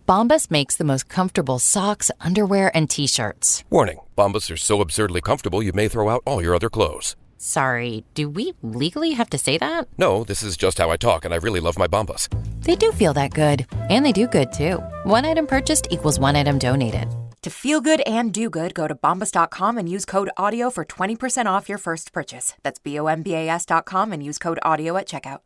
Bombas makes the most comfortable socks, underwear, and T-shirts. Warning, Bombas are so absurdly comfortable you may throw out all your other clothes. Sorry, do we legally have to say that? No, this is just how I talk, and I really love my Bombas. They do feel that good. And they do good, too. One item purchased equals one item donated. To feel good and do good, go to bombas.com and use code AUDIO for 20% off your first purchase. That's BOMBAS.com and use code AUDIO at checkout.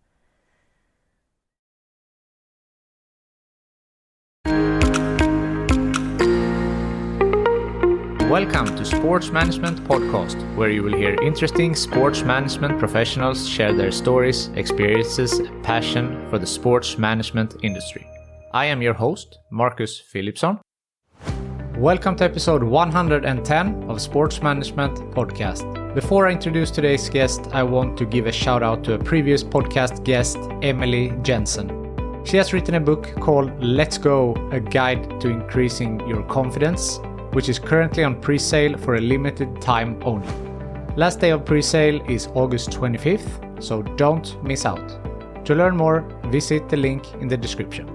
Welcome to Sports Management Podcast, where you will hear interesting sports management professionals share their stories, experiences, and passion for the sports management industry. I am your host, Marcus Philipsson. Welcome to episode 110 of Sports Management Podcast. Before I introduce today's guest, I want to give a shout out to a previous podcast guest, Emily Jensen. She has written a book called Let's Go, A Guide to Increasing Your Confidence, which is currently on pre-sale for a limited time only. Last day of pre-sale is August 25th, so don't miss out. To learn more, visit the link in the description.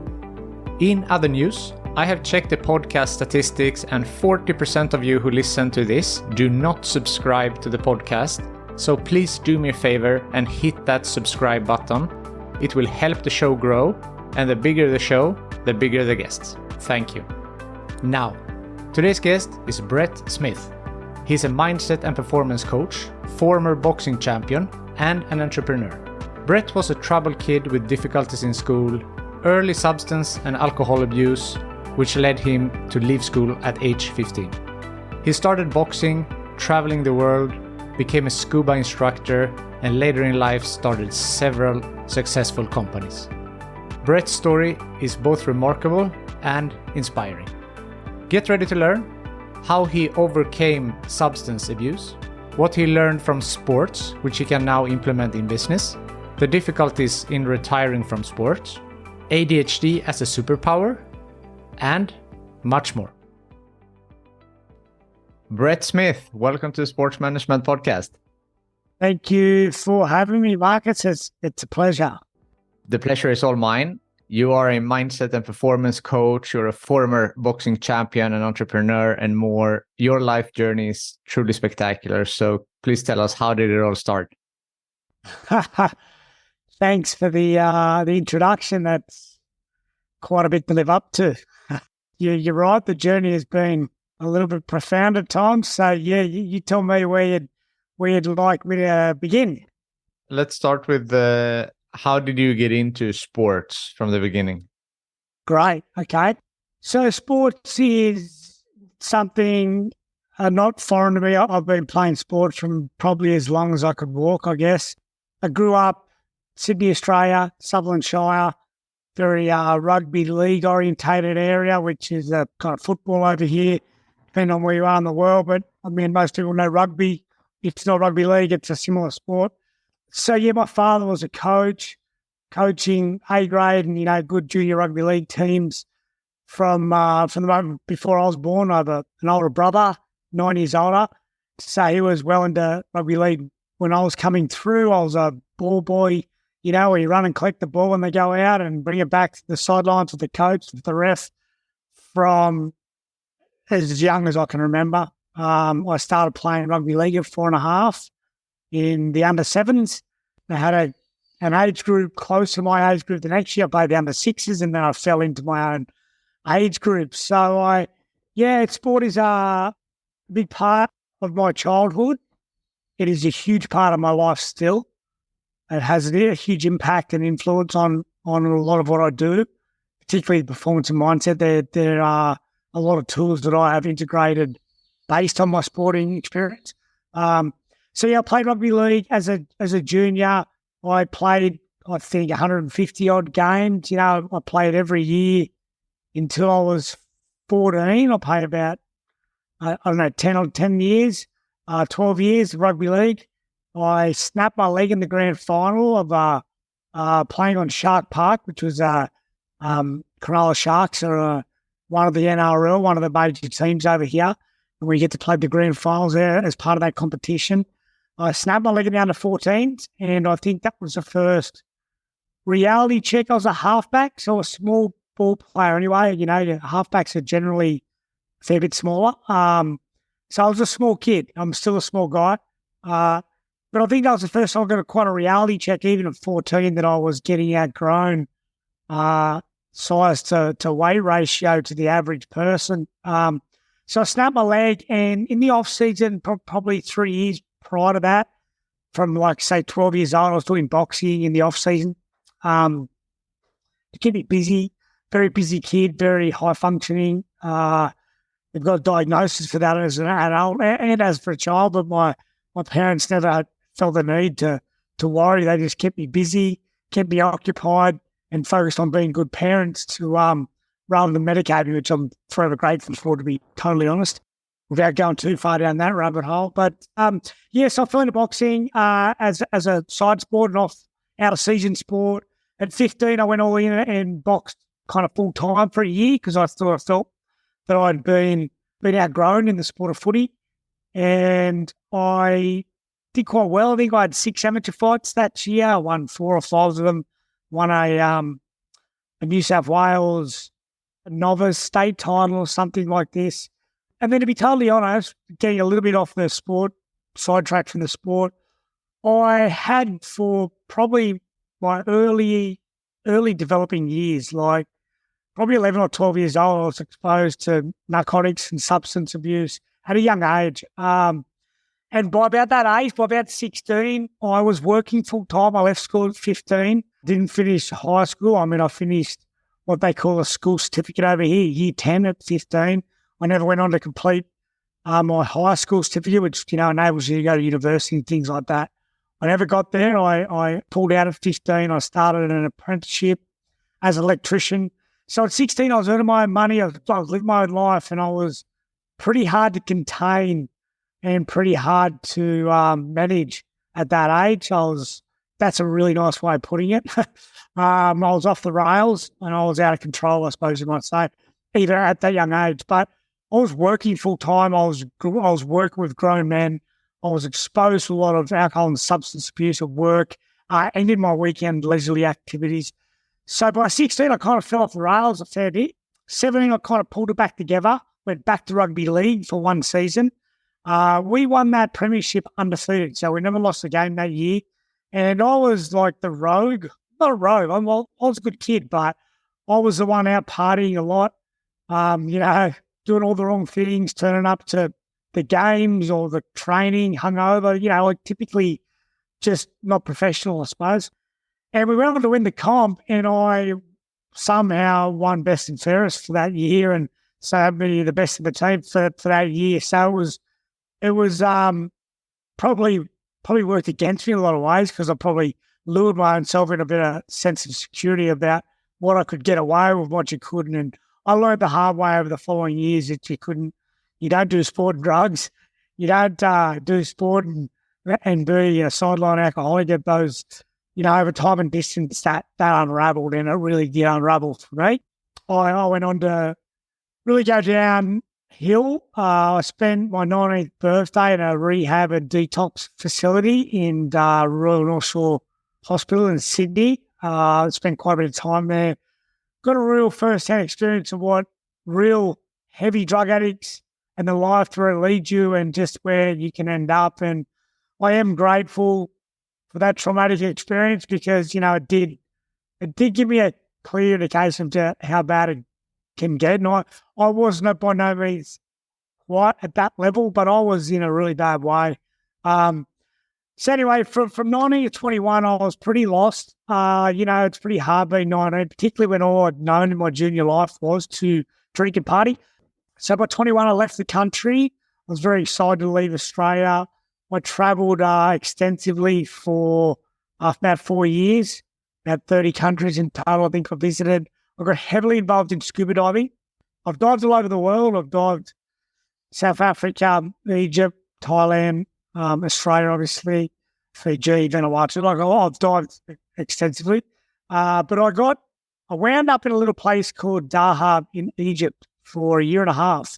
In other news, I have checked the podcast statistics and 40% of you who listen to this do not subscribe to the podcast, so please do me a favor and hit that subscribe button. It will help the show grow, and the bigger the show, the bigger the guests. Thank you. Now, today's guest is Brett Smith. He's a mindset and performance coach, former boxing champion, and an entrepreneur. Brett was a troubled kid with difficulties in school, early substance and alcohol abuse, which led him to leave school at age 15. He started boxing, traveling the world, became a scuba instructor, and later in life started several successful companies. Brett's story is both remarkable and inspiring. Get ready to learn how he overcame substance abuse, what he learned from sports, which he can now implement in business, the difficulties in retiring from sports, ADHD as a superpower, and much more. Brett Smith, welcome to the Sports Management Podcast. Thank you for having me, Marcus. It's a pleasure. The pleasure is all mine. You are a mindset and performance coach. You're a former boxing champion, an entrepreneur, and more. Your life journey is truly spectacular. So please tell us, how did it all start? Thanks for the introduction. That's quite a bit to live up to. You're right. The journey has been a little bit profound at times. So yeah, you tell me where you'd like me to begin. Let's start with how did you get into sports from the beginning? Great. Okay. So sports is something not foreign to me. I've been playing sports from probably as long as I could walk, I guess. I grew up Sydney, Australia, Sutherland Shire, very rugby league orientated area, which is kind of football over here, depending on where you are in the world. But I mean, most people know rugby. If it's not rugby league, it's a similar sport. So yeah, my father was a coach, coaching A grade and, good junior rugby league teams from the moment before I was born. I have an older brother, 9 years older. So he was well into rugby league when I was coming through. I was a ball boy, where you run and collect the ball and they go out and bring it back to the sidelines with the coach, with the ref, from as young as I can remember. I started playing rugby league at 4.5 in the under sevens. I had an age group close to my age group. The next year I played the under sixes, and then I fell into my own age group. So sport is a big part of my childhood. It is a huge part of my life still. It has a huge impact and influence on a lot of what I do, particularly performance and mindset. There are a lot of tools that I have integrated based on my sporting experience. I played rugby league as a junior. I played, I think, 150 odd games. I played every year until I was 14. I played about, 10 years, 12 years of rugby league. I snapped my leg in the grand final of playing on Shark Park, which was Cronulla Sharks are one of the NRL, one of the major teams over here. And we get to play the grand finals there as part of that competition. I snapped my leg in the under 14s, and I think that was the first reality check. I was a halfback, so a small ball player anyway. You know, your halfbacks are generally a fair bit smaller. So I was a small kid. I'm still a small guy. But I think that was the first time I got quite a reality check, even at 14, that I was getting outgrown size to weight ratio to the average person. So I snapped my leg, and in the off-season, probably 3 years prior to that, from like, say, 12 years old, I was doing boxing in the off-season to keep me busy. Very busy kid, very high-functioning. They've got a diagnosis for that as an adult and as for a child, but my parents never felt the need to worry. They just kept me busy, kept me occupied, and focused on being good parents to rather than medicate me, which I'm forever grateful for, to be totally honest, without going too far down that rabbit hole. But yes, I fell into boxing as a side sport and out of season sport. At 15, I went all in and boxed kind of full time for a year because I felt that I'd been outgrown in the sport of footy, and I did quite well. I think I had 6 amateur fights that year. I won 4 or 5 of them. Won a New South Wales novice state title or something like this. And then, to be totally honest, getting a little bit off the sport, sidetracked from the sport, I had for probably my early developing years, like probably 11 or 12 years old, I was exposed to narcotics and substance abuse at a young age. And by about that age, by about 16, I was working full-time. I left school at 15, didn't finish high school. I mean, I finished what they call a school certificate over here, year 10 at 15. I never went on to complete my high school certificate, which, you know, enables you to go to university and things like that. I never got there. I pulled out at 15. I started an apprenticeship as an electrician. So at 16, I was earning my own money. I was living my own life, and I was pretty hard to contain and pretty hard to manage at that age. That's a really nice way of putting it. I was off the rails and I was out of control, I suppose you might say, either at that young age. But I was working full time. I was working with grown men. I was exposed to a lot of alcohol and substance abuse at work, and in my weekend leisurely activities. So by 16, I kind of fell off the rails a fair bit. 17, I kind of pulled it back together, went back to rugby league for one season. We won that premiership undefeated, so we never lost a game that year. And I was like the rogue. Not a rogue. I was a good kid, but I was the one out partying a lot, you know, doing all the wrong things, turning up to the games or the training hungover, you know, like typically just not professional, I suppose. And we went on to win the comp, and I somehow won best and fairest for that year, and so I'd be the best of the team for that year. So it was probably worked against me in a lot of ways, because I probably lured my own self in a bit of sense of security about what I could get away with, what you couldn't. And I learned the hard way over the following years that you don't do sport and drugs. You don't do sport and be a sideline alcoholic. Get those, you know, over time and distance that unraveled, and it really did unravel for me. I went on to really go downhill. I spent my 19th birthday in a rehab and detox facility in Royal North Shore Hospital in Sydney. I spent quite a bit of time there. Got a real first-hand experience of what real heavy drug addicts and the life where it leads you, and just where you can end up. And I am grateful for that traumatic experience, because, you know, it did give me a clear indication to how bad it can get. And I wasn't by no means quite at that level, but I was in a really bad way. So anyway, from 19 to 21, I was pretty lost. You know, it's pretty hard being 19, particularly when all I'd known in my junior life was to drink and party. So by 21, I left the country. I was very excited to leave Australia. I travelled extensively for about 4 years, about 30 countries in total I think I visited. I got heavily involved in scuba diving. I've dived all over the world. I've dived South Africa, Egypt, Thailand, Australia, obviously, Fiji, Vanuatu. Like, I've dived extensively. But I wound up in a little place called Dahab in Egypt for a year and a half.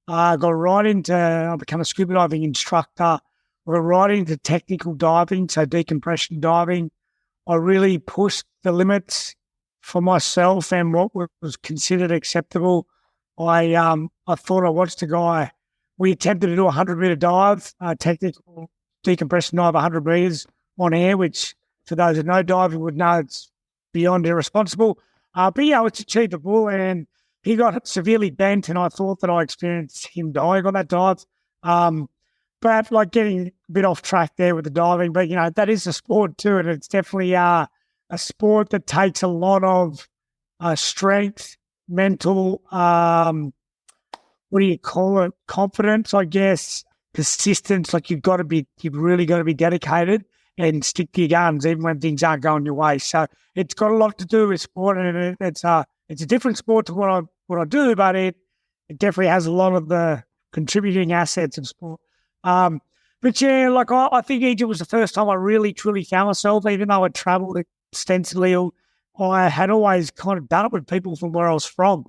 I became a scuba diving instructor. I got right into technical diving, so decompression diving. I really pushed the limits for myself and what was considered acceptable. I thought I watched a guy. We attempted to do a 100-meter dive, technical decompression dive, 100 meters on air, which for those who know diving would know it's beyond irresponsible. But yeah, it's achievable. And he got severely bent, and I thought that I experienced him dying on that dive. But like getting a bit off track there with the diving, but that is a sport too, and it's definitely a sport that takes a lot of strength, mental, what do you call it? Confidence, I guess, persistence. Like you've really got to be dedicated and stick to your guns even when things aren't going your way. So it's got a lot to do with sport, and it's a different sport to what I do, but it definitely has a lot of the contributing assets of sport. But yeah, like I think Egypt was the first time I really truly found myself, even though I travelled extensively. I had always kind of done it with people from where I was from.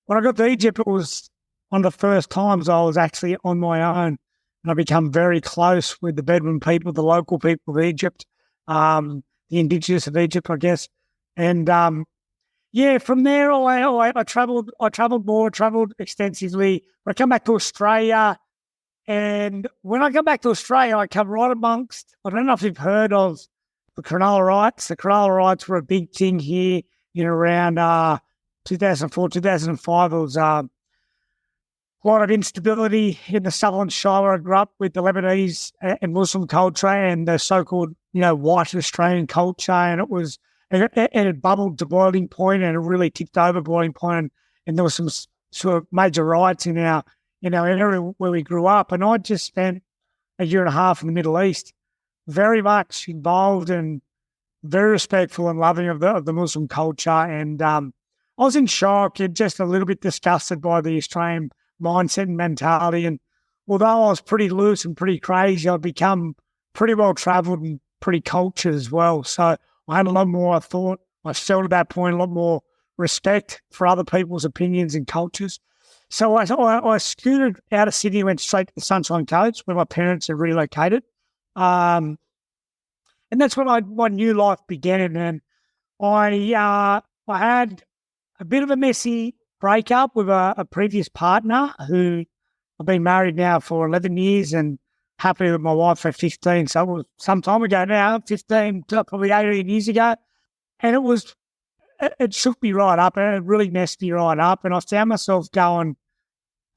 When I got to Egypt, it was one of the first times I was actually on my own, and I become very close with the Bedouin people, the local people of Egypt, the indigenous of Egypt, I guess. And yeah, from there I travelled more, travelled extensively. When I come back to Australia, and when I come back to Australia, I come right amongst, I don't know if you've heard of the Cronulla riots. The Cronulla riots were a big thing here in around 2004, 2005. It was a lot of instability in the Southern Shire where I grew up with the Lebanese and Muslim culture and the so-called, white Australian culture. And it bubbled to boiling point, and it really tipped over boiling point. And there was some sort of major riots in our area where we grew up. And I just spent a year and a half in the Middle East, very much involved and very respectful and loving of the Muslim culture. And I was in shock and just a little bit disgusted by the Australian mindset and mentality. And although I was pretty loose and pretty crazy, I'd become pretty well travelled and pretty cultured as well. So I had a lot more, I felt at that point, a lot more respect for other people's opinions and cultures. So I scooted out of Sydney, went straight to the Sunshine Coast where my parents had relocated. And that's when my new life began. And I had a bit of a messy breakup with a previous partner who I've been married now for 11 years and happily with my wife for 15. So it was some time ago now, 15 to probably 18 years ago. And it shook me right up, and it really messed me right up. And I found myself going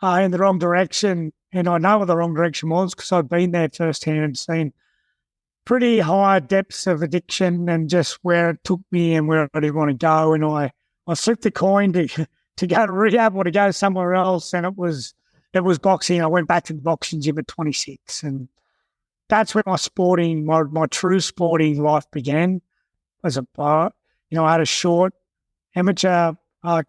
in the wrong direction. And I know what the wrong direction was because I'd been there firsthand and seen pretty high depths of addiction and just where it took me and where I didn't want to go. And I flipped the coin to go to rehab or to go somewhere else. And it was boxing. I went back to the boxing gym at 26. And that's when my true sporting life began. I had a short amateur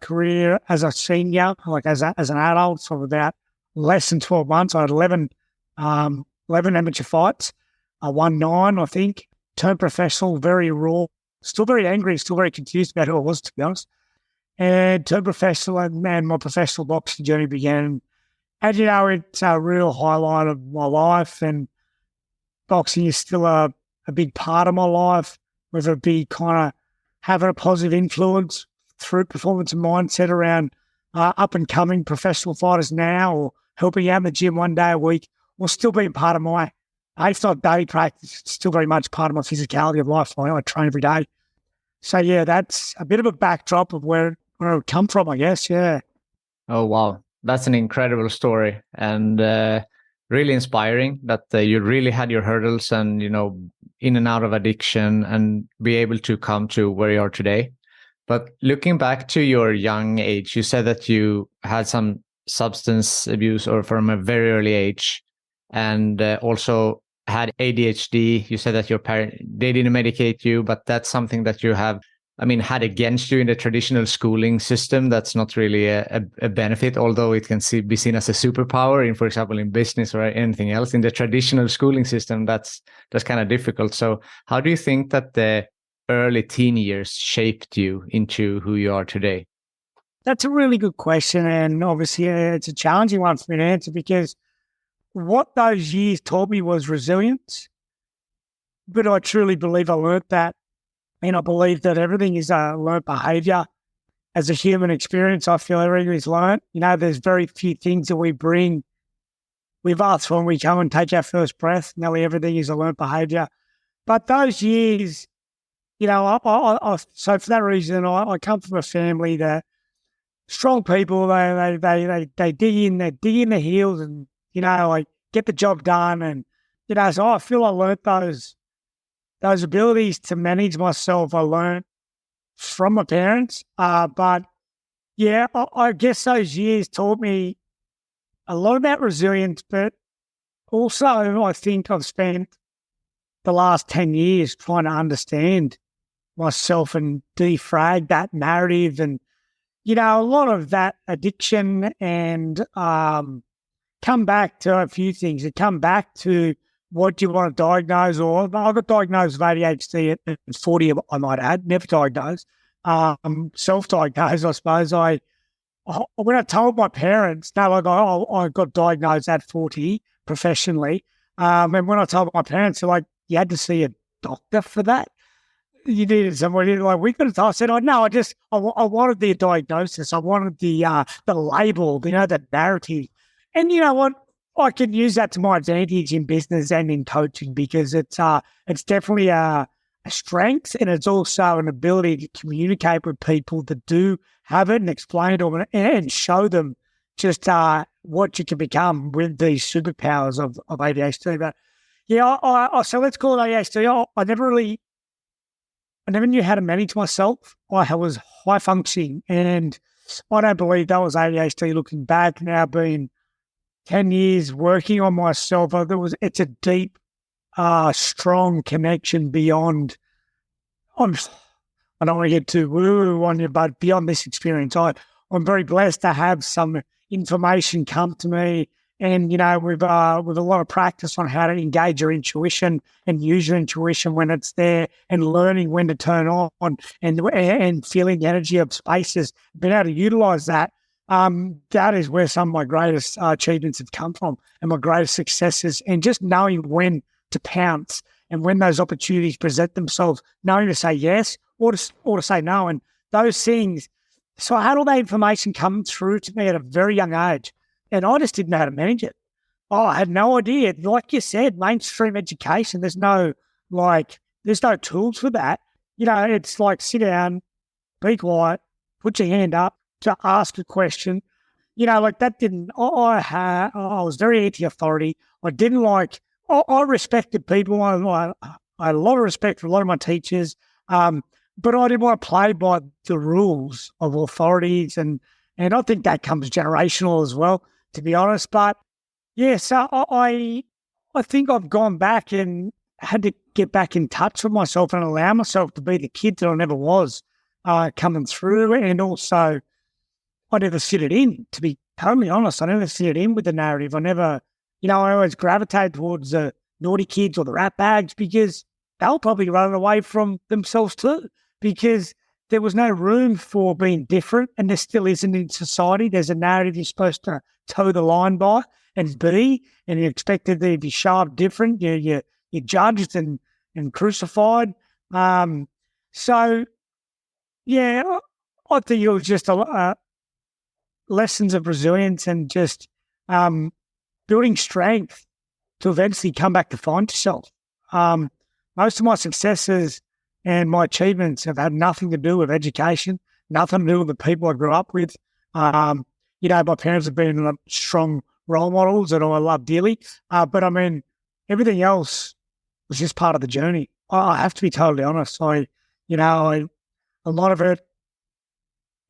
career as a senior, like as an adult, for about less than 12 months. I had 11 amateur fights. I won 9, I think. Turned professional, very raw, still very angry, still very confused about who I was, to be honest. And turned professional, and my professional boxing journey began. And, it's a real highlight of my life, and boxing is still a big part of my life, whether it be kind of having a positive influence through performance and mindset around up-and-coming professional fighters now, or helping out in the gym one day a week, or still being part of my, if not daily practice, it's still very much part of my physicality of life. I train every day. So, yeah, that's a bit of a backdrop of where it come from, I guess, yeah. Oh, wow. That's an incredible story, and really inspiring that you really had your hurdles and, in and out of addiction and be able to come to where you are today. But looking back to your young age, you said that you had some substance abuse or from a very early age, and also had ADHD. You said that your parents, they didn't medicate you, but that's something that you have, had against you in the traditional schooling system. That's not really a benefit, although it can be seen as a superpower in, for example, in business or anything else. In the traditional schooling system, that's kind of difficult. So how do you think that the early teen years shaped you into who you are today? That's a really good question. And obviously it's a challenging one for me to answer, because what those years taught me was resilience. But I truly believe I learnt that And I believe that everything is a learned behaviour. As a human experience, I feel everything is learned. There's very few things that we bring with us when we come and take our first breath. Nearly everything is a learned behaviour. But those years, so for that reason, I come from a family that strong people. They dig in the heels, and like get the job done, and so I feel I learnt those abilities to manage myself. I learnt from my parents, but yeah, I guess those years taught me a lot about resilience, but also I think I've spent the last 10 years trying to understand myself and defrag that narrative and, a lot of that addiction and come back to a few things. It come back to what do you want to diagnose, or I got diagnosed with ADHD at 40, I might add, never diagnosed, self-diagnosed, I suppose. When I told my parents, I got diagnosed at 40 professionally, and when I told my parents, they're like, you had to see a doctor for that? You needed somebody we could have. I said, no, I wanted the diagnosis. I wanted the label, the narrative. And you know what? I can use that to my advantage in business and in coaching, because it's definitely a strength, and it's also an ability to communicate with people that do have it and explain to them and show them just what you can become with these superpowers of ADHD. But yeah, so let's call it ADHD. I never knew how to manage myself. I was high functioning, and I don't believe that was ADHD. Looking back now, being 10 years working on myself, it's a deep, strong connection beyond. I don't want to get too woo on you, but beyond this experience, I'm very blessed to have some information come to me, and with a lot of practice on how to engage your intuition and use your intuition when it's there, and learning when to turn on, and feeling the energy of spaces, being able to utilize that. That is where some of my greatest achievements have come from, and my greatest successes, and just knowing when to pounce, and when those opportunities present themselves, knowing to say yes or to say no. And those things. So I had all that information come through to me at a very young age, and I just didn't know how to manage it. I had no idea. Like you said, mainstream education, there's no tools for that. It's like sit down, be quiet, put your hand up to ask a question. That didn't. I was very anti-authority. I didn't like. I respected people. I had a lot of respect for a lot of my teachers, but I didn't want to play by the rules of authorities, and I think that comes generational as well, to be honest. But yeah, so I think I've gone back and had to get back in touch with myself and allow myself to be the kid that I never was coming through, and also I never fit it in, to be totally honest. I never fit it in with the narrative. I never, I always gravitated towards the naughty kids or the rat bags, because they'll probably run away from themselves too, because there was no room for being different, and there still isn't in society. There's a narrative you're supposed to toe the line by and be, and you're expected to be sharp different. You're judged and crucified. So, yeah, I think it was just lessons of resilience and just building strength to eventually come back to find yourself. Most of my successes and my achievements have had nothing to do with education, nothing to do with the people I grew up with. My parents have been strong role models that I love dearly. But I mean, everything else was just part of the journey. I have to be totally honest. A lot of it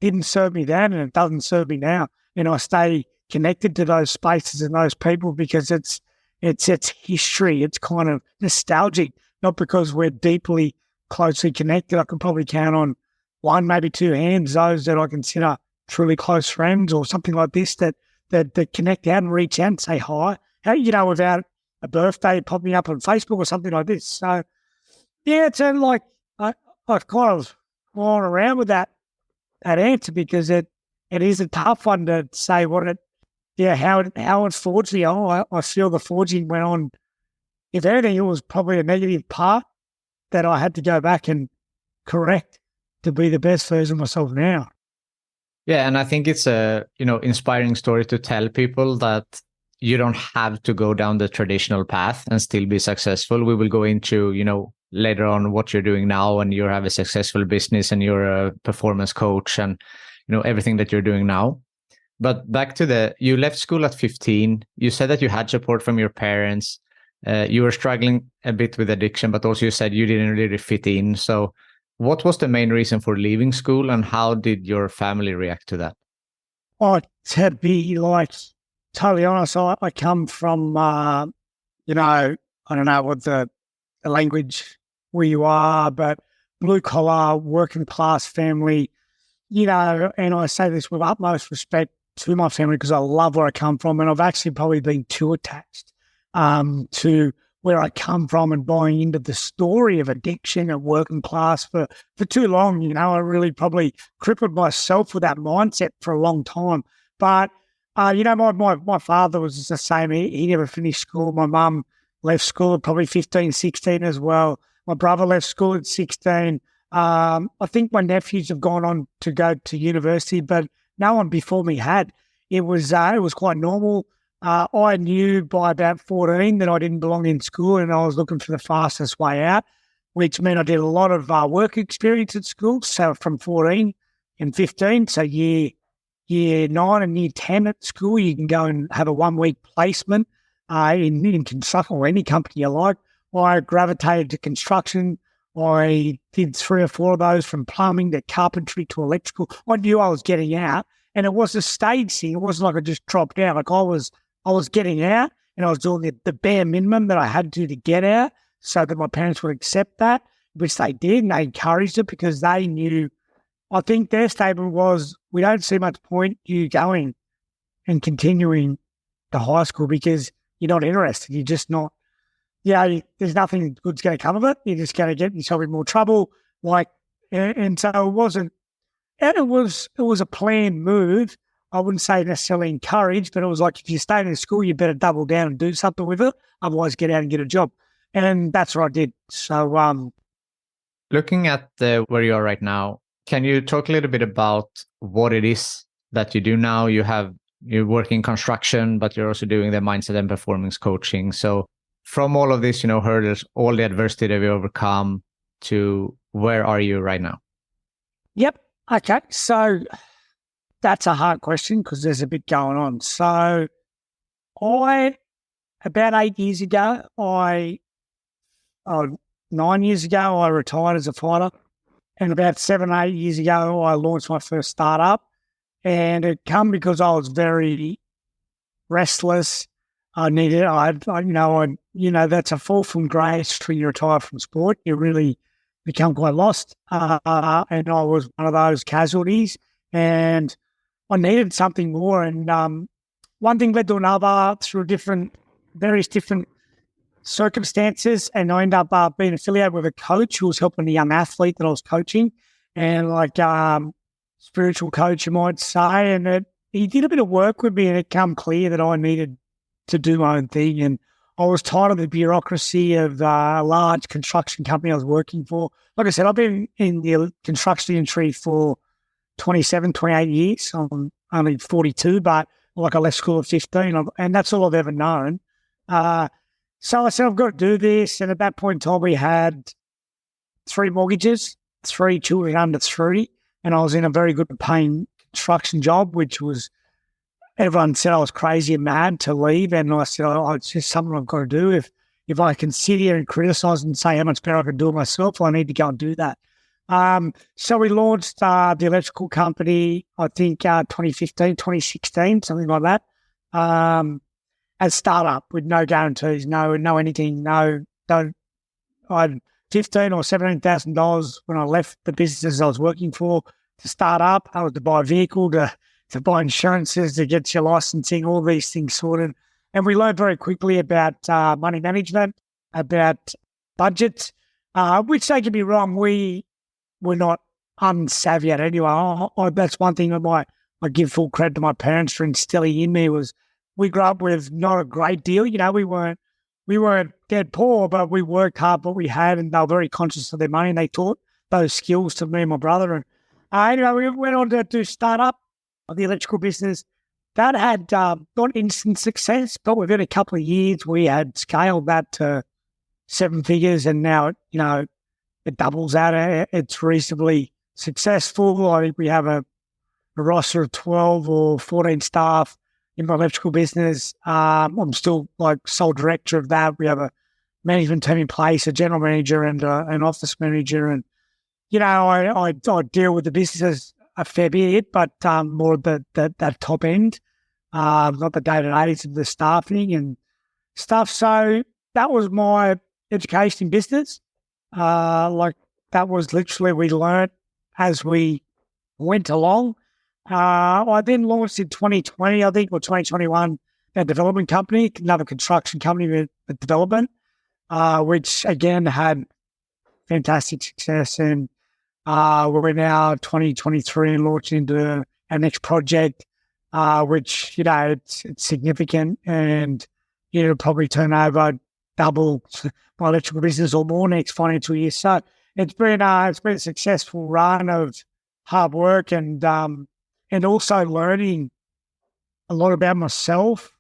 didn't serve me then, and it doesn't serve me now. I stay connected to those spaces and those people because it's history. It's kind of nostalgic, not because we're deeply closely connected. I can probably count on one, maybe two hands, those that I consider truly close friends or something like this that connect out and reach out and say hi, without a birthday popping up on Facebook or something like this. So, yeah, it's I've kind of gone around with that answer, because it is a tough one to say how it forged me. I feel the forging went on. If anything, it was probably a negative part that I had to go back and correct to be the best version of myself now. Yeah, and I think it's a inspiring story to tell people that you don't have to go down the traditional path and still be successful. We will go into later on what you're doing now, and you have a successful business and you're a performance coach and everything that you're doing now. But back to you left school at 15. You said that you had support from your parents. You were struggling a bit with addiction, but also you said you didn't really fit in. So what was the main reason for leaving school, and how did your family react to that? Oh, to be totally honest, I come from, I don't know what the language where you are, but blue collar, working class family, and I say this with utmost respect to my family because I love where I come from, and I've actually probably been too attached to where I come from and buying into the story of addiction and working class for too long. I really probably crippled myself with that mindset for a long time. But, my father was the same. He never finished school. My mum left school at probably 15, 16 as well. My brother left school at 16. I think my nephews have gone on to go to university, but no one before me had. It was quite normal. I knew by about 14 that I didn't belong in school, and I was looking for the fastest way out, which meant I did a lot of work experience at school. So from 14 and 15, so year 9 and year 10 at school, you can go and have a 1-week placement in construction or any company you like. I gravitated to construction. I did 3 or 4 of those, from plumbing to carpentry to electrical. I knew I was getting out, and it was a stage thing. It wasn't like I just dropped out. Like I was getting out, and I was doing the bare minimum that I had to get out so that my parents would accept that, which they did, and they encouraged it because they knew. I think their statement was, we don't see much point you going and continuing to high school because you're not interested. You're just not, there's nothing good's going to come of it. You're just going to get yourself in more trouble. And so it wasn't, and it was a planned move. I wouldn't say necessarily encouraged, but it was like, if you stay in school, you better double down and do something with it. Otherwise, get out and get a job. And that's what I did. So, looking at where you are right now, can you talk a little bit about what it is that you do now? You work in construction, but you're also doing the mindset and performance coaching. So from all of this, hurdles, all the adversity that we overcome, to where are you right now? Yep. Okay. So that's a hard question because there's a bit going on. So about 8 years ago, 9 years ago, I retired as a fighter. And about 7, 8 years ago, I launched my first startup. And it come because I was very restless. That's a fall from grace when you retire from sport. You really become quite lost. And I was one of those casualties. And I needed something more. And one thing led to another through various different circumstances, and I ended up being affiliated with a coach who was helping a young athlete that I was coaching, and spiritual coach, you might say. And he did a bit of work with me, and it became clear that I needed to do my own thing. And I was tired of the bureaucracy of a large construction company I was working for. Like I said, I've been in the construction industry for 27, 28 years. I'm only 42, but I left school at 15, and that's all I've ever known. So I said, I've got to do this. And at that point in time, we had 3 mortgages, 3 children under 3. And I was in a very good paying construction job, which was, everyone said I was crazy and mad to leave. And I said, it's just something I've got to do. If I can sit here and criticize and say how much better I can do it myself, I need to go and do that. So we launched the electrical company, I think 2015, 2016, something like that. As startup with no guarantees, no anything, I had $15,000 or $17,000 when I left the businesses I was working for to start up. I was to buy a vehicle, to buy insurances, to get your licensing, all these things sorted. And we learned very quickly about money management, about budgets, which, don't get me wrong, we were not unsavvy at anyway. That's one thing I give full credit to my parents for instilling in me was, we grew up with not a great deal. We weren't dead poor, but we worked hard what we had, and they were very conscious of their money, and they taught those skills to me and my brother. And anyway, we went on to do startup of the electrical business. That had not instant success, but within a couple of years, we had scaled that to 7 figures, and now, it doubles that. It's reasonably successful. I think we have a roster of 12 or 14 staff in my electrical business. I'm still sole director of that. We have a management team in place, a general manager and an office manager. And, I deal with the business a fair bit, but more that top end, not the day-to-days of the staffing and stuff. So that was my education business. That was literally, we learned as we went along. I then launched in 2020, I think, or 2021, a development company, another construction company with development, which again had fantastic success. And we're now 2023 and launching into our next project, which, it's significant, and it'll probably turn over double my electrical business or more next financial year. So it's been a successful run of hard work and also learning a lot about myself,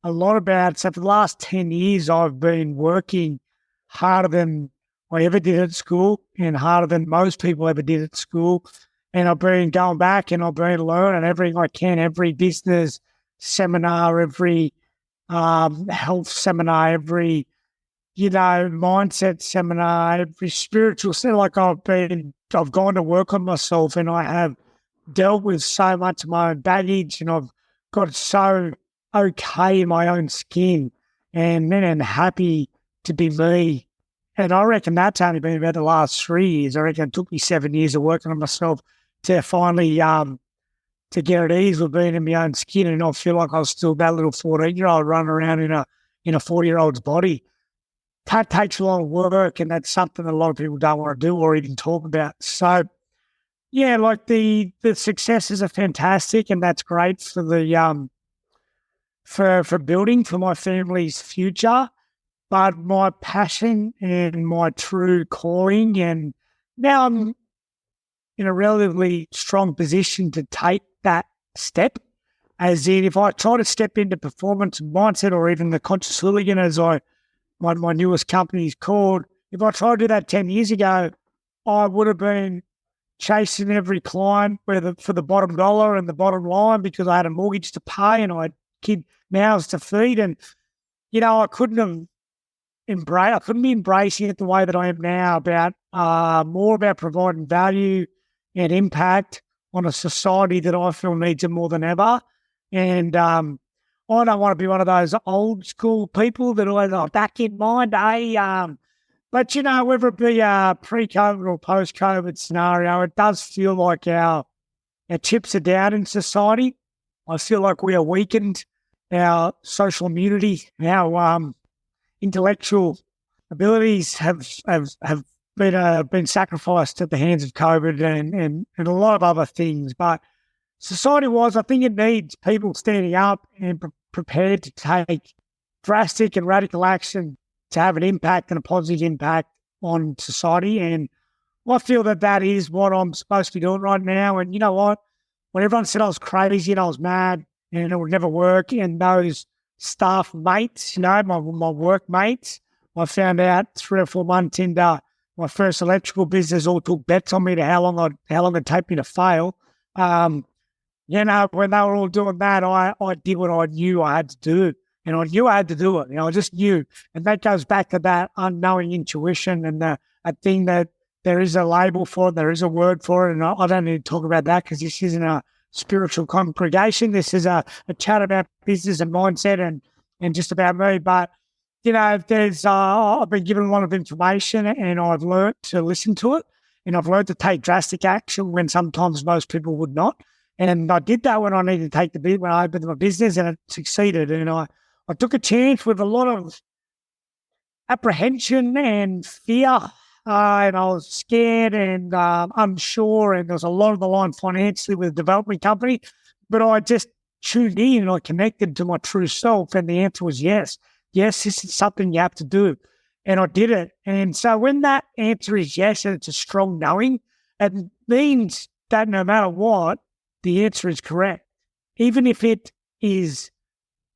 so for the last 10 years, I've been working harder than I ever did at school and harder than most people ever did at school. And I've been going back and I've been learning everything I can, every business seminar, every health seminar, every, mindset seminar, every spiritual seminar. I've gone to work on myself, and I have dealt with so much of my own baggage, and I've got so okay in my own skin and happy to be me. And I reckon that's only been about the last 3 years. I reckon it took me 7 years of working on myself to finally to get at ease with being in my own skin and not feel like I was still that little 14-year-old running around in a 40-year-old's body. That takes a lot of work, and that's something that a lot of people don't want to do or even talk about. So, yeah, the successes are fantastic, and that's great for the for building for my family's future. But my passion and my true calling, and now I'm in a relatively strong position to take that step. As in, if I try to step into performance mindset, or even the Conscious Hooligan, as my newest company is called, if I tried to do that 10 years ago, I would have been chasing every client for the bottom dollar and the bottom line, because I had a mortgage to pay and I had kid mouths to feed. And, I couldn't be embracing it the way that I am now, about more about providing value and impact on a society that I feel needs it more than ever. And I don't want to be one of those old school people that always back in mind, but whether it be a pre-COVID or post-COVID scenario, it does feel like our chips are down in society. I feel like we are weakened. Our social immunity, our intellectual abilities have been sacrificed at the hands of COVID and a lot of other things. But society-wise, I think it needs people standing up and prepared to take drastic and radical action to have an impact and a positive impact on society. And I feel that is what I'm supposed to be doing right now. And you know what? When everyone said I was crazy and I was mad and it would never work, and those staff mates, my work mates, I found out 3 or 4 months into my first electrical business, all took bets on me to how long it'd take me to fail. When they were all doing that, I did what I knew I had to do. And I knew I had to do it. I just knew. And that goes back to that unknowing intuition, and a thing that there is a label for it, there is a word for it. And I don't need to talk about that, because this isn't a spiritual congregation. This is a chat about business and mindset and just about me. But, there's I've been given a lot of information, and I've learned to listen to it, and I've learned to take drastic action when sometimes most people would not. And I did that when I needed to take when I opened my business, and it succeeded. And I took a chance with a lot of apprehension and fear, and I was scared and unsure, and there was a lot on the line financially with a development company. But I just tuned in and I connected to my true self, and the answer was yes. Yes, this is something you have to do. and I did it. And so when that answer is yes, and it's a strong knowing, it means that no matter what, the answer is correct. Even if it is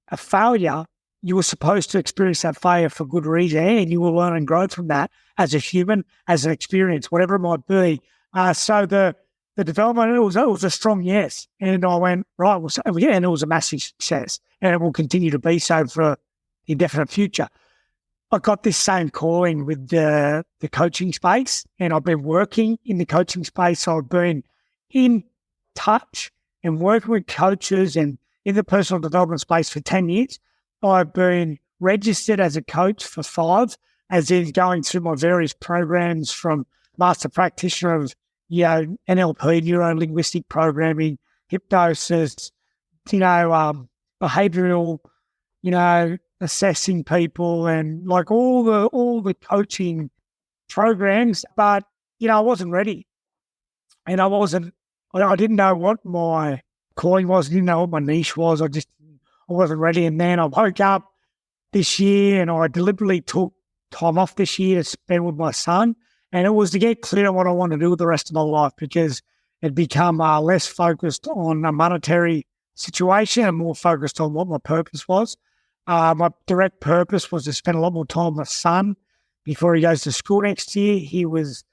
a failure, you were supposed to experience that failure for good reason, and you will learn and grow from that as a human, as an experience, whatever it might be. So the development, it was a strong yes. And I went, right, well, so, yeah, and it was a massive success, and it will continue to be so for the indefinite future. I got this same calling with the coaching space, and I've been working in the coaching space. So I've been in touch and working with coaches and in the personal development space for 10 years. I've been registered as a coach for 5, as in going through my various programs from master practitioner of, NLP, neuro-linguistic programming, hypnosis, behavioral, assessing people, and like all the coaching programs. But, I wasn't ready, and I didn't know what my calling was. I didn't know what my niche was. I wasn't ready. And then I woke up this year, and I deliberately took time off this year to spend with my son. And it was to get clear on what I want to do with the rest of my life, because it become less focused on a monetary situation and more focused on what my purpose was. My direct purpose was to spend a lot more time with my son before he goes to school next year. He was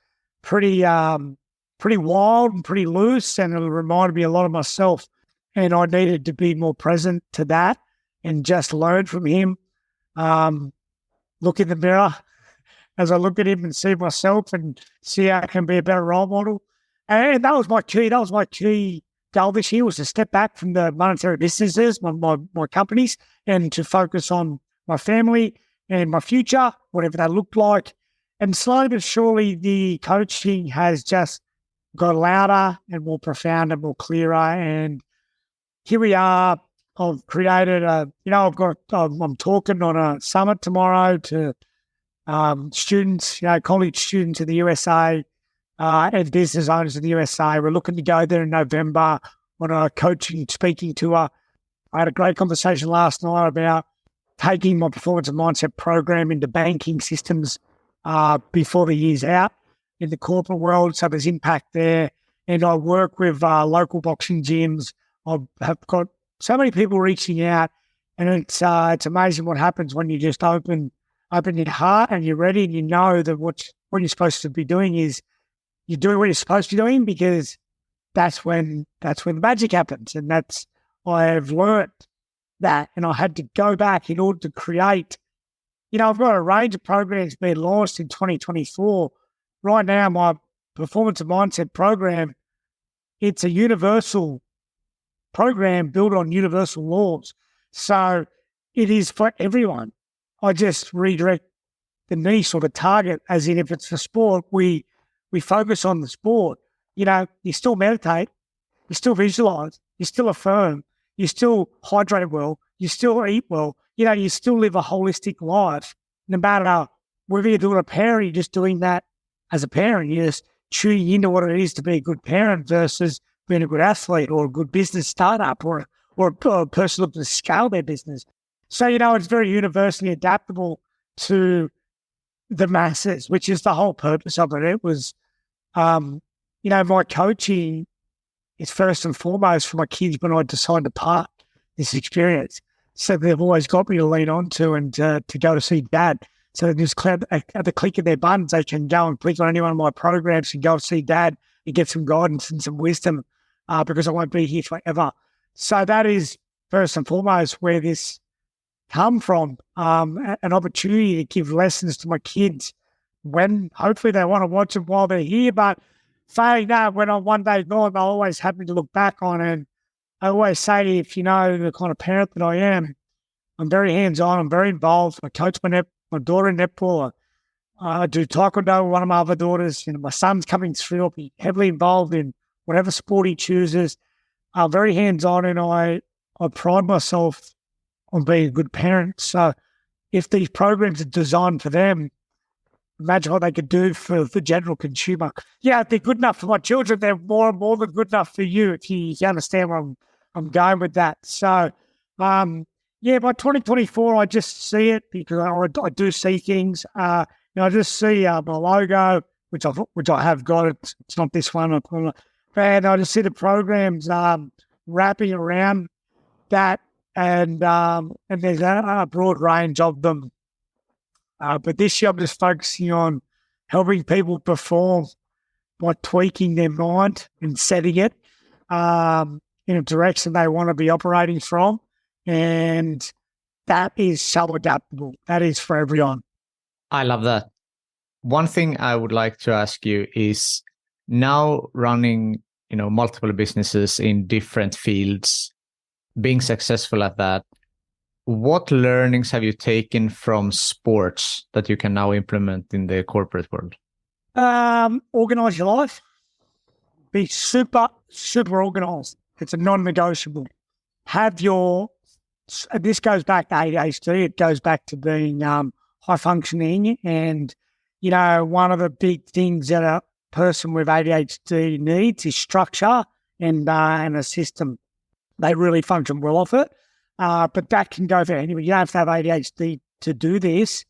pretty wild and pretty loose, and it reminded me a lot of myself. And I needed to be more present to that and just learn from him. Look in the mirror as I look at him and see myself and see how I can be a better role model. And that was my key. That was my key goal this year, was to step back from the monetary businesses, my companies, and to focus on my family and my future, whatever that looked like. And slowly but surely, the coaching has just got louder and more profound and more clearer. And here we are. I've created I'm talking on a summit tomorrow to students, college students in the USA and business owners in the USA. We're looking to go there in November on a coaching speaking tour. I had a great conversation last night about taking my performance and mindset program into banking systems before the year's out in the corporate world. So there's impact there. And I work with local boxing gyms. I have got so many people reaching out, and it's amazing what happens when you just open your heart and you're ready, and you know that what you're supposed to be doing is you're doing what you're supposed to be doing, because that's when the magic happens. And I have learned that, and I had to go back in order to create. I've got a range of programs being launched in 2024. Right now, my performance and mindset program, it's a universal program built on universal laws. So it is for everyone. I just redirect the niche or the target, as in if it's for sport, we focus on the sport. You still meditate, you still visualize, you still affirm, you still hydrate well, you still eat well, you still live a holistic life. No matter whether you're doing a parent, you're just doing that as a parent. You're just tuning into what it is to be a good parent versus being a good athlete or a good business startup or a person looking to scale their business. So, it's very universally adaptable to the masses, which is the whole purpose of it. It was, my coaching is first and foremost for my kids when I decided to part this experience. So they've always got me to lean onto and to go to see Dad. So just at the click of their buttons, they can go and click on any one of my programs and go and see Dad and get some guidance and some wisdom because I won't be here forever. So that is first and foremost where this come from, an opportunity to give lessons to my kids when hopefully they want to watch them while they're here. But failing that, when I'm one day gone, they'll always have me to look back on. And I always say, if you know the kind of parent that I am, I'm very hands-on, I'm very involved. I coach my daughter in netball. I do taekwondo with one of my other daughters. My son's coming through. I'll be heavily involved in whatever sport he chooses. I'm very hands-on, and I pride myself on being a good parent. So if these programs are designed for them, imagine what they could do for the general consumer. Yeah, if they're good enough for my children, they're more and more than good enough for you, if you understand where I'm going with that. So, Yeah, by 2024, I just see it because I do see things. I just see my logo, which I have got. It's not this one. And I just see the programs wrapping around that, and there's a broad range of them. But this year, I'm just focusing on helping people perform by tweaking their mind and setting it in a direction they want to be operating from. And that is so adaptable. That is for everyone. I love that. One thing I would like to ask you is, now running, multiple businesses in different fields, being successful at that, what learnings have you taken from sports that you can now implement in the corporate world? Organize your life. Be super, super organized. It's a non-negotiable. This goes back to ADHD. It goes back to being high functioning. And, one of the big things that a person with ADHD needs is structure and a system. They really function well off it. But that can go for anyone. You don't have to have ADHD to do this.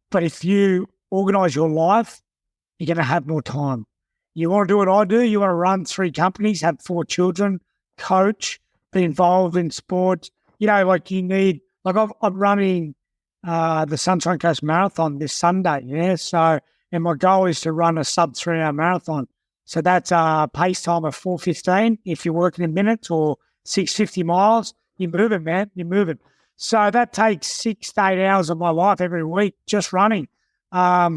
But if you organize your life, you're going to have more time. You want to do what I do. You want to run 3 companies, have 4 children, coach, be involved in sports. I'm running the Sunshine Coast Marathon this Sunday. Yeah. So, and my goal is to run a sub 3-hour marathon. So that's a pace time of 4:15. If you're working in minutes, or 650 miles, you're moving, man. You're moving. So that takes 6 to 8 hours of my life every week just running. A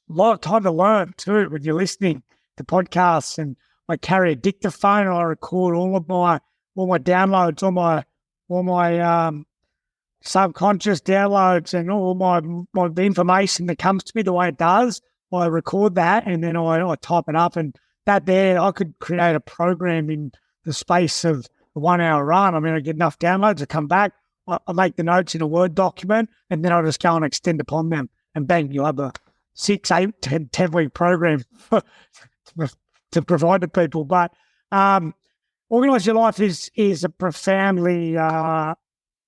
lot of time to learn too when you're listening to podcasts, and I carry a dictaphone and I record all my downloads, all my subconscious downloads, and all the information that comes to me the way it does. I record that, and then I type it up, and that there I could create a program in the space of a 1 hour run. I mean, I get enough downloads, I come back, I make the notes in a Word document, and then I just go and extend upon them, and bang, you'll have a 6, 8, 10 week program to provide to people. But organize your life is a profoundly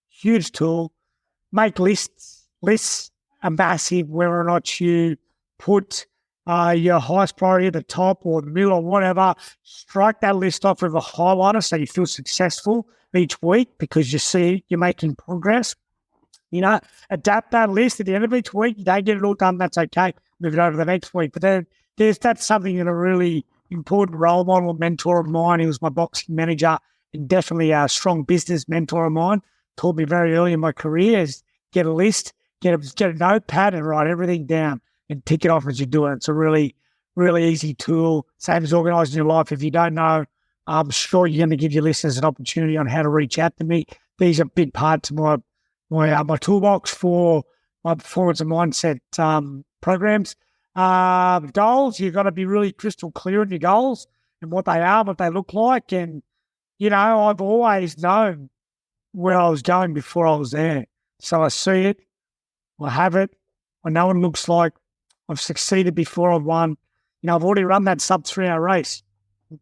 huge tool. Make lists. Lists are massive, whether or not you put your highest priority at the top or the middle or whatever. Strike that list off with a highlighter so you feel successful each week because you see you're making progress. Adapt that list at the end of each week. You don't get it all done, that's okay. Move it over to the next week. But then that's something that a really important role model, mentor of mine. He was my boxing manager and definitely a strong business mentor of mine. Taught me very early in my career is get a list, get a notepad and write everything down and tick it off as you do it. It's a really, really easy tool. Same as organising your life. If you don't know, I'm sure you're going to give your listeners an opportunity on how to reach out to me. These are big parts of my toolbox for my performance and mindset programs. Goals, you've got to be really crystal clear on your goals and what they are, what they look like. And, I've always known where I was going before I was there. So I see it, I have it, I know what it looks like. I've succeeded before I've won. I've already run that sub 3-hour race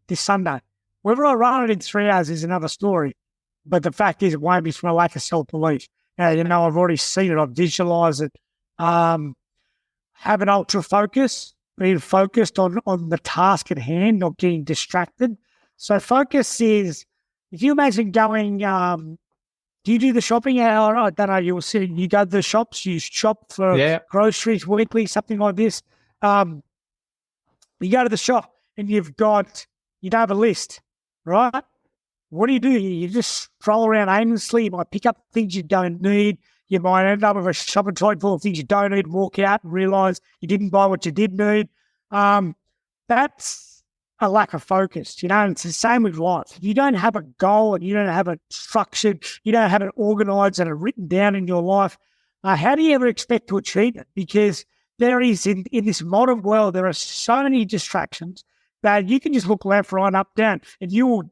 this Sunday. Whether I run it in 3 hours is another story. But the fact is, it won't be from a lack of self-belief. I've already seen it. I've visualized it. Have an ultra focus, being focused on the task at hand, not getting distracted. So focus is, if you imagine going, do you do the shopping? I don't know. You go to the shops, you shop for groceries weekly, something like this. You go to the shop and you don't have a list, right? What do? You just stroll around aimlessly. You might pick up things you don't need. You might end up with a shopping trolley full of things you don't need, walk out and realise you didn't buy what you did need. That's a lack of focus, and it's the same with life. If you don't have a goal and you don't have it structured, you don't have it organised and written down in your life, how do you ever expect to achieve it? Because there is, in this modern world, there are so many distractions that you can just look left, right, up, down, and you'll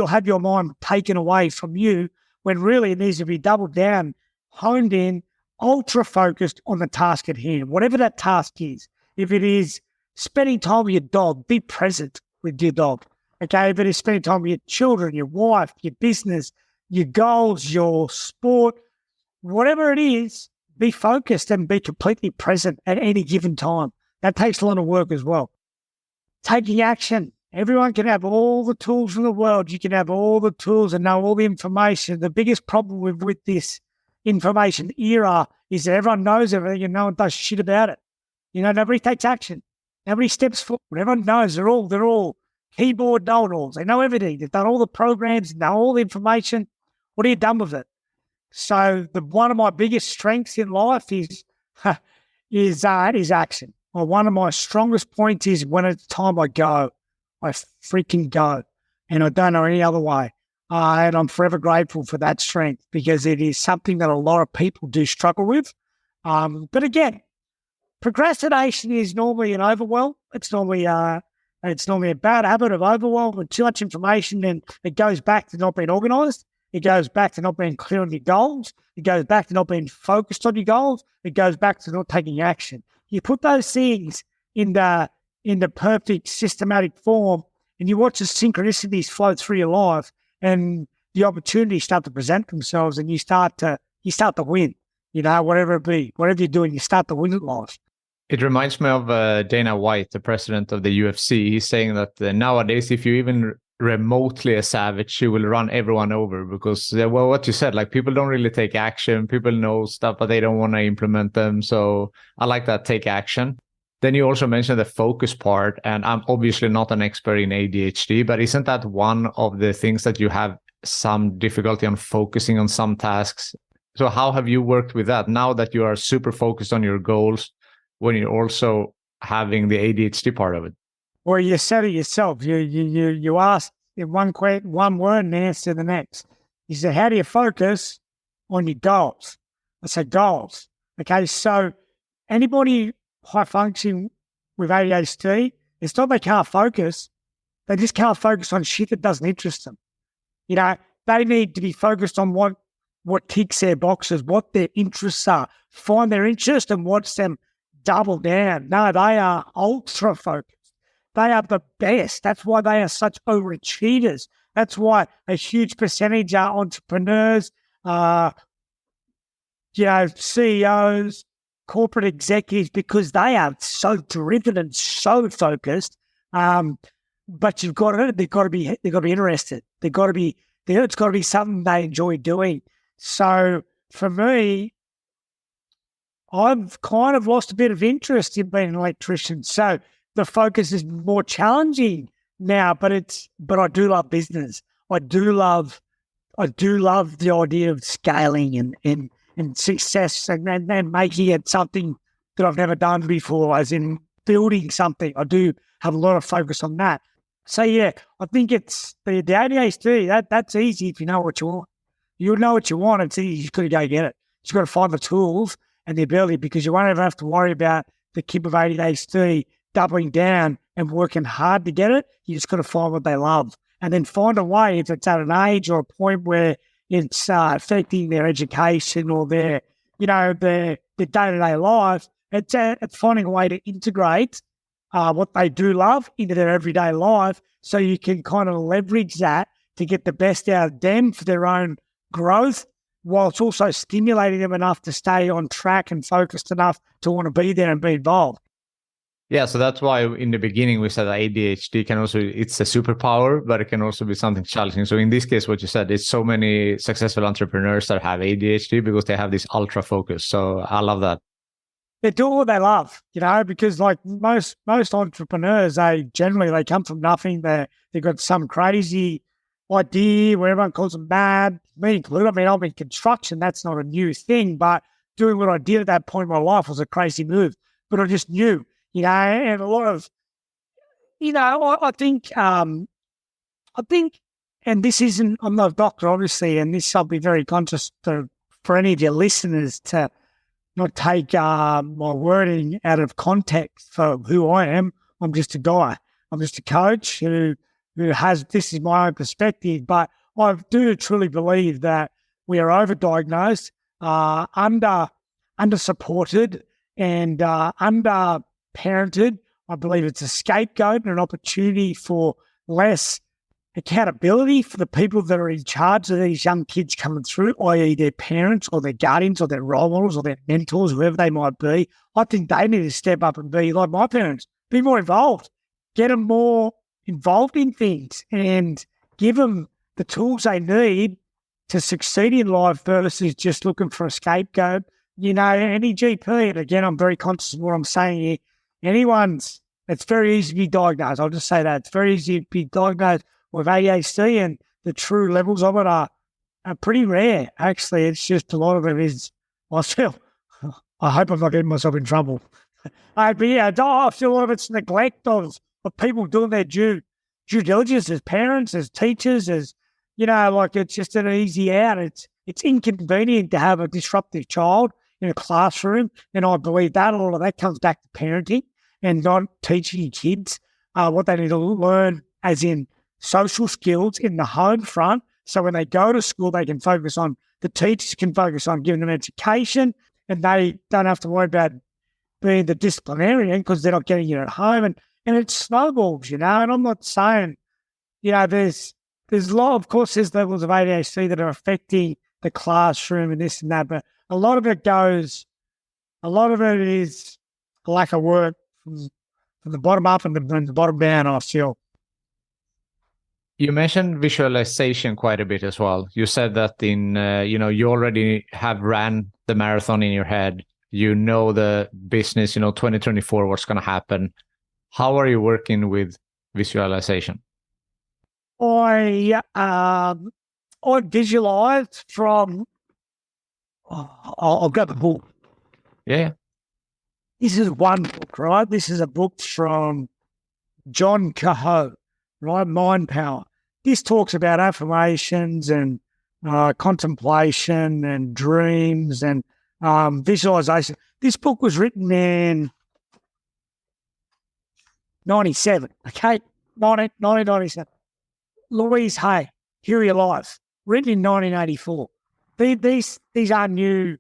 have your mind taken away from you when really it needs to be doubled down, honed in, ultra focused on the task at hand, whatever that task is. If it is spending time with your dog, be present with your dog. Okay, if it is spending time with your children, your wife, your business, your goals, your sport, whatever it is, be focused and be completely present at any given time. That takes a lot of work as well. Taking action. Everyone can have all the tools in the world. You can have all the tools and know all the information. The biggest problem with this information era is that everyone knows everything and no one does shit about it. Nobody takes action. Nobody steps forward. Everyone knows they're all keyboard know-it-alls. They know everything. They've done all the programs, know all the information. What are you done with it? So one of my biggest strengths in life is action. Or one of my strongest points is when it's time I go. I freaking go. And I don't know any other way. And I'm forever grateful for that strength because it is something that a lot of people do struggle with. But again, procrastination is normally an overwhelm. It's normally a bad habit of overwhelm with too much information, and it goes back to not being organised. It goes back to not being clear on your goals. It goes back to not being focused on your goals. It goes back to not taking action. You put those things in the perfect systematic form, and you watch the synchronicities flow through your life, and the opportunities start to present themselves, and you start to win. Whatever it be, whatever you're doing, you start to win at life. It reminds me of Dana White, the president of the UFC. He's saying that nowadays, if you even remotely a savage, you will run everyone over because, what you said, like people don't really take action. People know stuff, but they don't want to implement them. So I like that, take action. Then you also mentioned the focus part, and I'm obviously not an expert in ADHD, but isn't that one of the things that you have some difficulty on focusing on some tasks? So how have you worked with that now that you are super focused on your goals when you're also having the ADHD part of it? Well, you said it yourself. You asked one word and answer the next. You said, how do you focus on your goals? I said goals. Okay, so anybody high functioning with ADHD, it's not they can't focus. They just can't focus on shit that doesn't interest them. They need to be focused on what ticks their boxes, what their interests are. Find their interest and watch them double down. No, they are ultra focused. They are the best. That's why they are such overachievers. That's why a huge percentage are entrepreneurs, CEOs, corporate executives, because they are so driven and so focused. But they've got to be interested. It's got to be something they enjoy doing. So for me, I've kind of lost a bit of interest in being an electrician. So the focus is more challenging now, but I do love business. I do love the idea of scaling and success and making it something that I've never done before, as in building something. I do have a lot of focus on that. So yeah, I think it's the ADHD, that's easy if you know what you want. You know what you want, it's easy, you just got to go get it. You've got to find the tools and the ability, because you won't ever have to worry about the kid with ADHD doubling down and working hard to get it. You just got to find what they love and then find a way, if it's at an age or a point where it's affecting their education or their day-to-day life, it's finding a way to integrate what they do love into their everyday life, so you can kind of leverage that to get the best out of them for their own growth, whilst also stimulating them enough to stay on track and focused enough to want to be there and be involved. Yeah, so that's why in the beginning we said that ADHD it's a superpower, but it can also be something challenging. So in this case, what you said, it's so many successful entrepreneurs that have ADHD because they have this ultra focus. So I love that. They do what they love, because like most entrepreneurs, they come from nothing. They've got some crazy idea where everyone calls them mad, me included. I mean, I'm in construction. That's not a new thing, but doing what I did at that point in my life was a crazy move. But I just knew, and a lot of, I think, and this isn't, I'm not a doctor, obviously, and this I'll be very conscious for any of your listeners to not take my wording out of context for who I am. I'm just a guy. I'm just a coach who has, this is my own perspective, but I do truly believe that we are overdiagnosed, under-supported, and under-parented. I believe it's a scapegoat and an opportunity for less accountability for the people that are in charge of these young kids coming through, i.e. their parents or their guardians or their role models or their mentors, whoever they might be. I think they need to step up and be like my parents, be more involved, get them more involved in things and give them the tools they need to succeed in life versus just looking for a scapegoat. You know, any GP, and again, I'm very conscious of what I'm saying here, it's very easy to be diagnosed. I'll just say that. It's very easy to be diagnosed with ADHD, and the true levels of it are pretty rare. Actually, it's just a lot of it is, I feel, I hope I'm not getting myself in trouble. But yeah, I feel a lot of it's neglect of people doing their due diligence as parents, as teachers, as, you know, like it's just an easy out. It's inconvenient to have a disruptive child in a classroom, and I believe that a lot of that comes back to parenting and not teaching kids what they need to learn, as in social skills in the home front. So when they go to school, they can focus on, the teachers can focus on giving them education, and they don't have to worry about being the disciplinarian because they're not getting it at home. And it snowballs, you know. And I'm not saying, you know, there's a lot, of course, there's levels of ADHD that are affecting the classroom and this and that, but a lot of it is a lack of work from the bottom up and the bottom down, I feel. You mentioned visualization quite a bit as well. You said that you already have ran the marathon in your head. You know the business, 2024, what's going to happen. How are you working with visualization? I visualized from, I'll grab a book. Yeah. This is one book, right? This is a book from John Cahoe, right? Mind Power. This talks about affirmations and contemplation and dreams and visualization. This book was written in 97, okay? 1997. Louise Hay, Here Your Life, written in 1984. These are new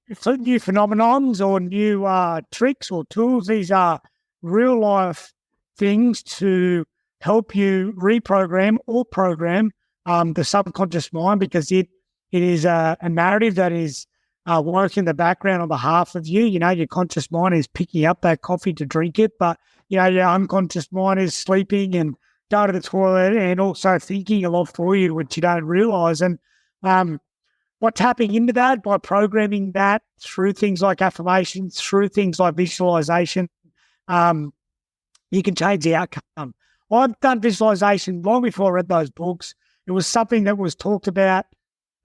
phenomenons or new tricks or tools. These are real life things to help you reprogram or program the subconscious mind, because it is a narrative that is working in the background on behalf of you. You know, your conscious mind is picking up that coffee to drink it, but, you know, your unconscious mind is sleeping and going to the toilet and also thinking a lot for you, which you don't realise. And by tapping into that, by programming that through things like affirmations, through things like visualization, you can change the outcome. I've done visualization long before I read those books. It was something that was talked about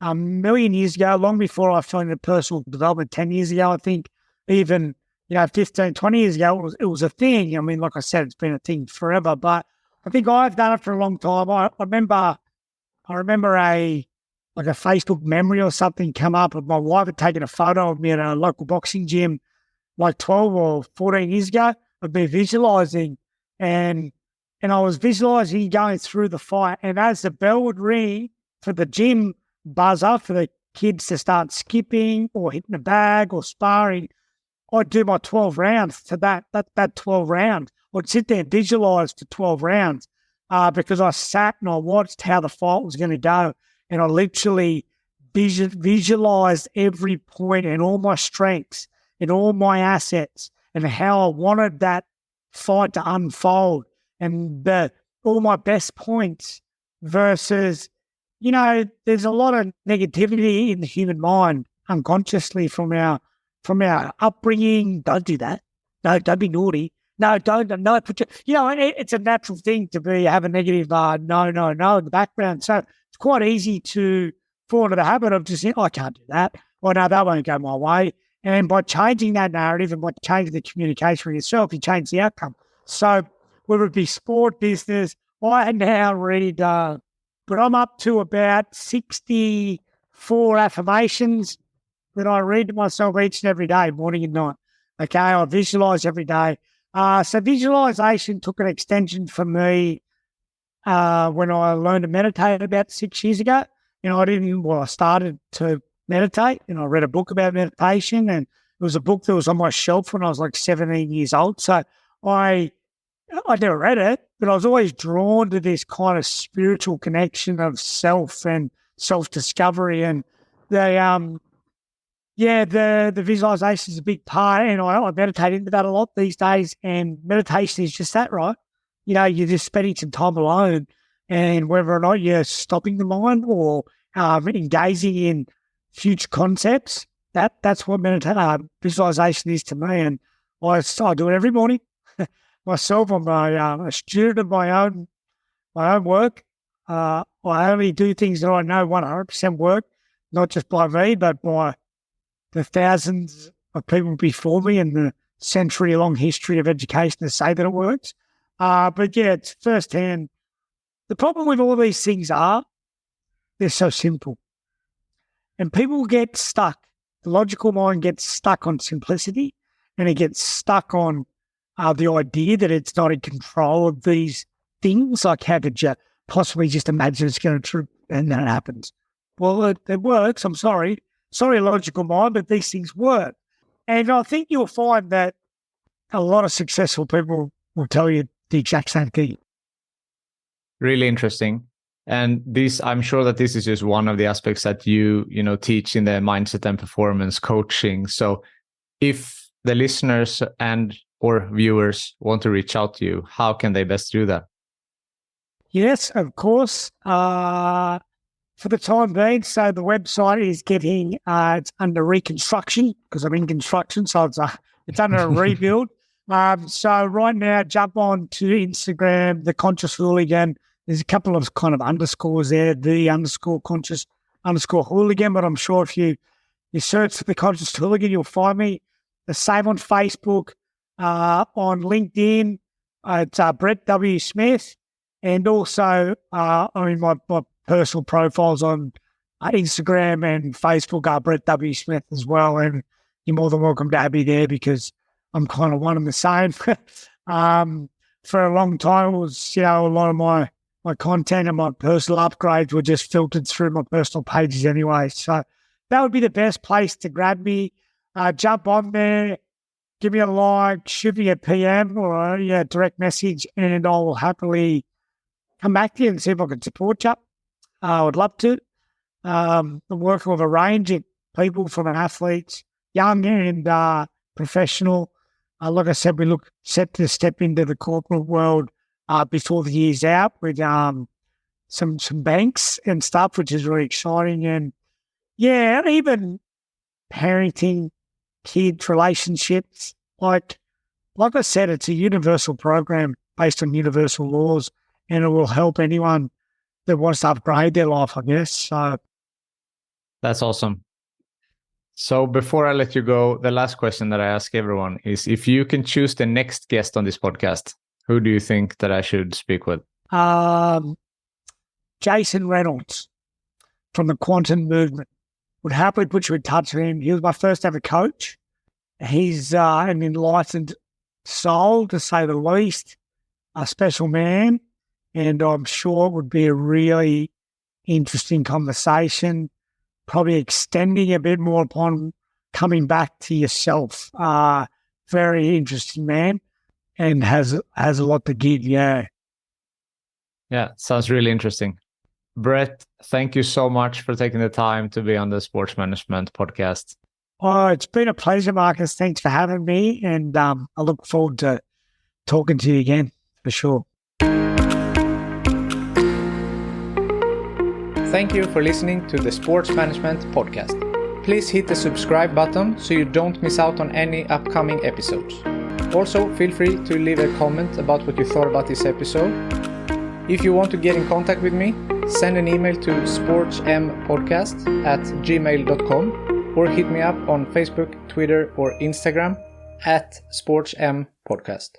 a million years ago, long before I fell into personal development 10 years ago. I think even, 15, 20 years ago, it was a thing. I mean, like I said, it's been a thing forever, but I think I've done it for a long time. I remember a Facebook memory or something come up of my wife had taken a photo of me at a local boxing gym like 12 or 14 years ago. I'd been visualizing and I was visualizing going through the fight. And as the bell would ring for the gym buzzer for the kids to start skipping or hitting a bag or sparring, I'd do my 12 rounds to that 12 rounds. I'd sit there and visualize for 12 rounds because I sat and I watched how the fight was going to go. And I literally visualized every point and all my strengths and all my assets and how I wanted that fight to unfold and all my best points versus, there's a lot of negativity in the human mind unconsciously from our upbringing. Don't do that. No, don't be naughty. No, don't. No, it's a natural thing to have a negative no in the background. So it's quite easy to fall into the habit of just saying, I can't do that. Or no, that won't go my way. And by changing that narrative and by changing the communication with yourself, you change the outcome. So whether it be sport, business, I now read, but I'm up to about 64 affirmations that I read to myself each and every day, morning and night. Okay, I visualize every day. So visualization took an extension for me when I learned to meditate about 6 years ago. I started to meditate and I read a book about meditation, and it was a book that was on my shelf when I was like 17 years old. So I never read it, but I was always drawn to this kind of spiritual connection of self and self-discovery. And the visualization is a big part, and I meditate into that a lot these days. And meditation is just that, right? You're just spending some time alone, and whether or not you're stopping the mind or engaging in future concepts, that's what visualization is to me. And I do it every morning myself. I'm a student of my own work. I only do things that I know 100% work, not just by me, but by the thousands of people before me and the century-long history of education to say that it works. But yeah, it's firsthand. The problem with all these things are they're so simple. And people get stuck. The logical mind gets stuck on simplicity, and it gets stuck on the idea that it's not in control of these things. Like, how could you possibly just imagine it's going to true and then it happens? Well, it works. I'm sorry. Sorry, logical mind, but these things work. And I think you'll find that a lot of successful people will tell you the exact same thing. Really interesting. And I'm sure that this is just one of the aspects that you teach in the mindset and performance coaching. So if the listeners or viewers want to reach out to you, how can they best do that? Yes, of course. For the time being, so the website is it's under reconstruction because I'm in construction, so it's under a rebuild. So right now, jump on to Instagram, The Conscious Hooligan. There's a couple of kind of underscores there, _conscious_hooligan, but I'm sure if you search for The Conscious Hooligan, you'll find me. The same on Facebook, on LinkedIn, it's Brett W. Smith, and also my personal profiles on Instagram and Facebook are Brett W. Smith as well, and you're more than welcome to have me there because I'm kind of one and the same. For a long time, it was, a lot of my content and my personal upgrades were just filtered through my personal pages anyway. So that would be the best place to grab me. Jump on there, give me a like, shoot me a PM or a direct message, and I will happily come back to you and see if I can support you. I would love to. I'm working with a range of people from athletes, young and professional. Like I said, we look set to step into the corporate world before the year's out with some banks and stuff, which is really exciting. And even parenting, kids, relationships. Like I said, it's a universal program based on universal laws, and it will help anyone that wants to upgrade their life, I guess. So that's awesome. So before I let you go, the last question that I ask everyone is, if you can choose the next guest on this podcast, who do you think that I should speak with? Jason Reynolds from the Quantum Movement. Would happily put you in touch with him. He was my first ever coach. He's an enlightened soul, to say the least, a special man, and I'm sure it would be a really interesting conversation, probably extending a bit more upon coming back to yourself. Very interesting man and has a lot to give, Yeah, sounds really interesting. Brett, thank you so much for taking the time to be on the Sports Management Podcast. Oh, it's been a pleasure, Marcus. Thanks for having me, and I look forward to talking to you again, for sure. Thank you for listening to the Sports Management Podcast. Please hit the subscribe button so you don't miss out on any upcoming episodes. Also, feel free to leave a comment about what you thought about this episode. If you want to get in contact with me, send an email to sportsmpodcast@gmail.com or hit me up on Facebook, Twitter, or Instagram @sportsmpodcast.